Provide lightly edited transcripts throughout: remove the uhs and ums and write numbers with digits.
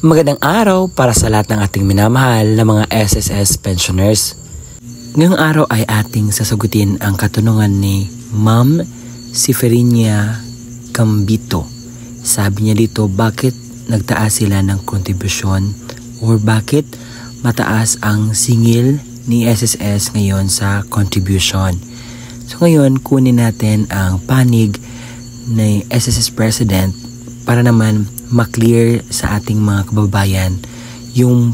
Magandang araw para sa lahat ng ating minamahal na mga SSS pensioners. Ngayong araw ay ating sasagutin ang katanungan ni Ma'am Siferinia Gambito. Sabi niya dito, bakit nagtaas sila ng kontribusyon or bakit mataas ang singil ni SSS ngayon sa contribution. So ngayon, kunin natin ang panig ni SSS President para naman maklear sa ating mga kababayan yung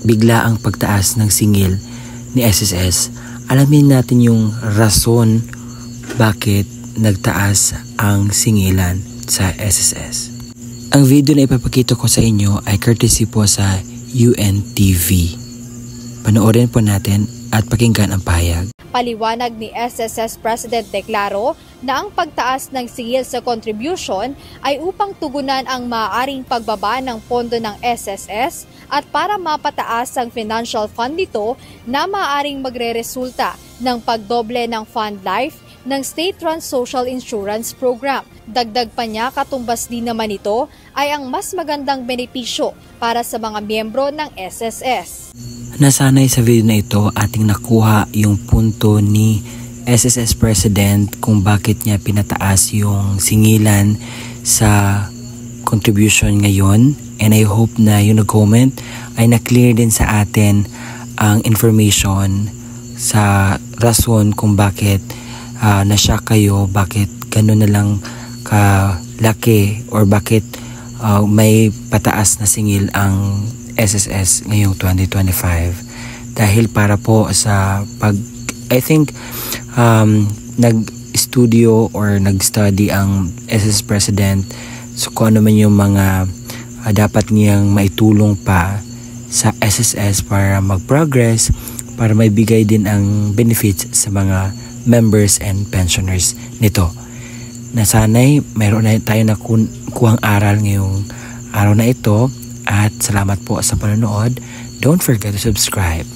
bigla ang pagtaas ng singil ni SSS. Alamin natin yung rason bakit nagtaas ang singilan sa SSS. Ang video na ipapakita ko sa inyo ay courtesy po sa UNTV. Panoorin po natin at pakinggan ang pahayag. Paliwanag ni SSS President Declaro na ang pagtaas ng singil sa contribution ay upang tugunan ang maaaring pagbaba ng pondo ng SSS at para mapataas ang financial fund nito na maaaring magreresulta ng pagdoble ng fund life ng state-run social insurance program. Dagdag pa niya, katumbas din naman ito ay ang mas magandang benepisyo para sa mga miyembro ng SSS. Nasanay sa video na ito ating nakuha yung punto ni SSS President kung bakit niya pinataas yung singilan sa contribution ngayon, and I hope na yung nag-comment ay na-clear din sa atin ang information sa rason kung bakit na-shock kayo, bakit gano'n na lang kalaki or bakit may pataas na singil ang SSS ngayong 2025 dahil para po sa I think nag-studio or nag-study ang SSS President so kung ano man yung mga dapat niyang maitulong pa sa SSS para mag-progress, para maibigay din ang benefits sa mga members and pensioners nito. Nasanay mayroon na tayo na kuhang aral ngayong araw na ito. At salamat po sa panonood. Don't forget to subscribe.